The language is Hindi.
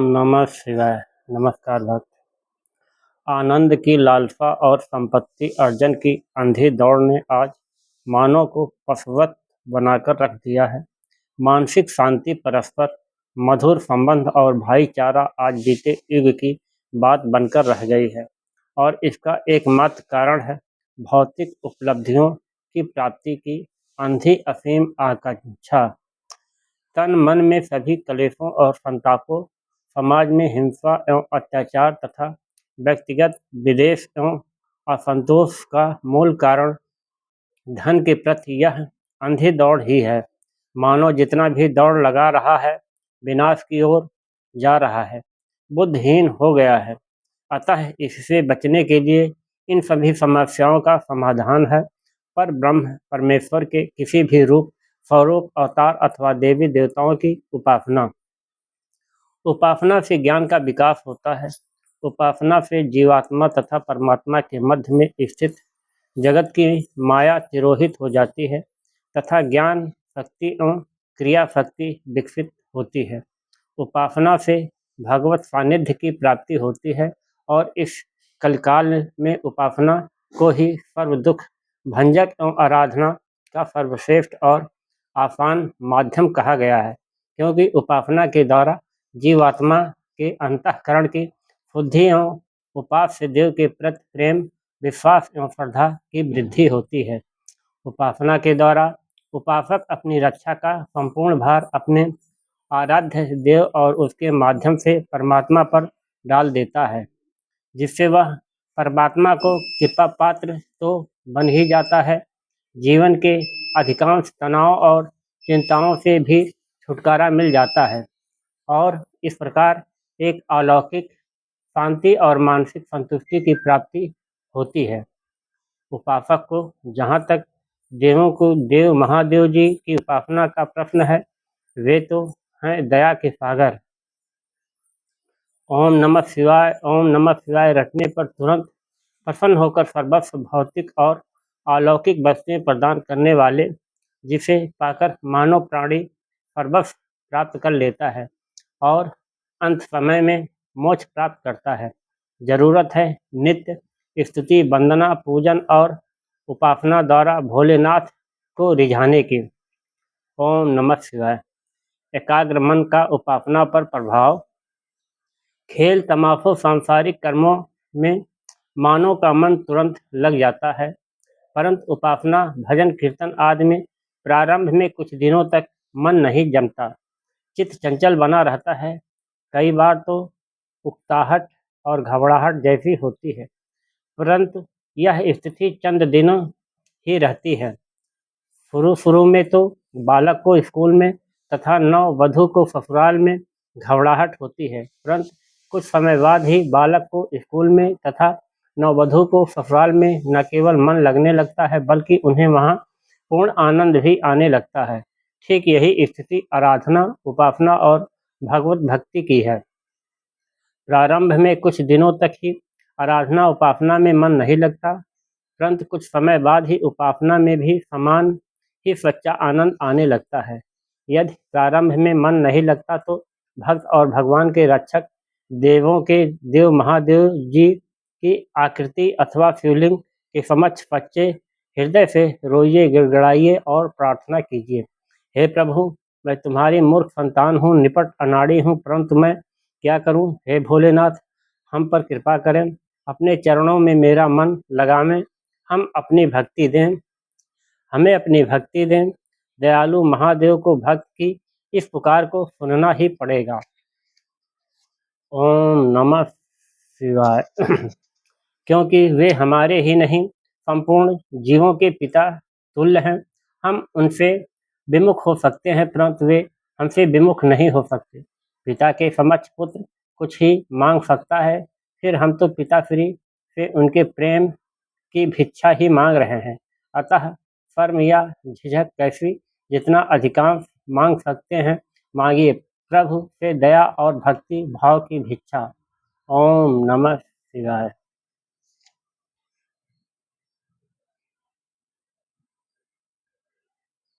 ओम नमः शिवाय। नमस्कार भक्त। आनंद की लालसा और संपत्ति अर्जन की अंधी दौड़ ने आज मानव को पशुवत बनाकर रख दिया है। मानसिक शांति, परस्पर मधुर संबंध और भाईचारा आज बीते युग की बात बनकर रह गई है और इसका एकमात्र कारण है भौतिक उपलब्धियों की प्राप्ति की अंधी असीम आकांक्षा। तन मन में सभी कलेशों और संतापों, समाज में हिंसा एवं अत्याचार तथा व्यक्तिगत विद्वेष एवं असंतोष का मूल कारण धन के प्रति यह अंधी दौड़ ही है। मानव जितना भी दौड़ लगा रहा है, विनाश की ओर जा रहा है, बुद्धिहीन हो गया है। अतः इससे बचने के लिए इन सभी समस्याओं का समाधान है पर ब्रह्म परमेश्वर के किसी भी रूप, स्वरूप, अवतार अथवा देवी देवताओं की उपासना। उपासना से ज्ञान का विकास होता है। उपासना से जीवात्मा तथा परमात्मा के मध्य में स्थित जगत की माया तिरोहित हो जाती है तथा ज्ञान शक्ति एवं क्रिया शक्ति विकसित होती है। उपासना से भगवत सानिध्य की प्राप्ति होती है और इस कलकाल में उपासना को ही सर्व दुख भंजक एवं आराधना का सर्वश्रेष्ठ और आसान माध्यम कहा गया है, क्योंकि उपासना के द्वारा जीवात्मा के अंतःकरण की शुद्धि एवं उपास्य देव के प्रति प्रेम, विश्वास एवं श्रद्धा की वृद्धि होती है। उपासना के द्वारा उपासक अपनी रक्षा का संपूर्ण भार अपने आराध्य देव और उसके माध्यम से परमात्मा पर डाल देता है, जिससे वह परमात्मा को कृपा पात्र तो बन ही जाता है, जीवन के अधिकांश तनाव और चिंताओं से भी छुटकारा मिल जाता है और इस प्रकार एक अलौकिक शांति और मानसिक संतुष्टि की प्राप्ति होती है। उपासक को जहाँ तक देवों को देव महादेव जी की उपासना का प्रश्न है, वे तो हैं दया के सागर। ओम नमः शिवाय, ओम नमः शिवाय रटने पर तुरंत प्रसन्न होकर सर्वस्व भौतिक और अलौकिक वस्तुएं प्रदान करने वाले, जिसे पाकर मानव प्राणी सर्वस्व प्राप्त कर लेता है और अंत समय में मोक्ष प्राप्त करता है। जरूरत है नित्य स्तुति, वंदना, पूजन और उपासना द्वारा भोलेनाथ को रिझाने की। ओम नमः शिवाय। एकाग्र मन का उपासना पर प्रभाव। खेल तमाशों सांसारिक कर्मों में मानव का मन तुरंत लग जाता है, परंतु उपासना, भजन, कीर्तन आदि में प्रारंभ में कुछ दिनों तक मन नहीं जमता, चित्त चंचल बना रहता है। कई बार तो उकताहट और घबराहट जैसी होती है, परंतु यह स्थिति चंद दिनों ही रहती है। शुरू में तो बालक को स्कूल में तथा नव वधू को ससुराल में घबराहट होती है, परंतु कुछ समय बाद ही बालक को स्कूल में तथा नववधू को ससुराल में न केवल मन लगने लगता है, बल्कि उन्हें वहाँ पूर्ण आनंद भी आने लगता है। ठीक यही स्थिति आराधना, उपासना और भगवत भक्ति की है। प्रारंभ में कुछ दिनों तक ही आराधना उपासना में मन नहीं लगता, परंतु कुछ समय बाद ही उपासना में भी समान ही सच्चा आनंद आने लगता है। यदि प्रारंभ में मन नहीं लगता तो भक्त और भगवान के रक्षक देवों के देव महादेव जी की आकृति अथवा शिवलिंग के समक्ष सच्चे हृदय से रोइए, गिड़गिड़ाइए और प्रार्थना कीजिए। हे प्रभु, मैं तुम्हारी मूर्ख संतान हूँ, निपट अनाड़ी हूँ, परंतु मैं क्या करूँ। हे भोलेनाथ, हम पर कृपा करें, अपने चरणों में मेरा मन लगावें, हमें अपनी भक्ति दें। दयालु महादेव को भक्त की इस पुकार को सुनना ही पड़ेगा। ओम नमः शिवाय। क्योंकि वे हमारे ही नहीं, संपूर्ण जीवों के पिता तुल्य हैं। हम उनसे विमुख हो सकते हैं, परंतु वे हमसे विमुख नहीं हो सकते। पिता के समक्ष पुत्र कुछ ही मांग सकता है, फिर हम तो पिता श्री से उनके प्रेम की भिक्षा ही मांग रहे हैं। अतः शर्म या झिझक कैसी, जितना अधिकांश मांग सकते हैं मांगिए, प्रभु से दया और भक्ति भाव की भिक्षा। ओम नमः शिवाय।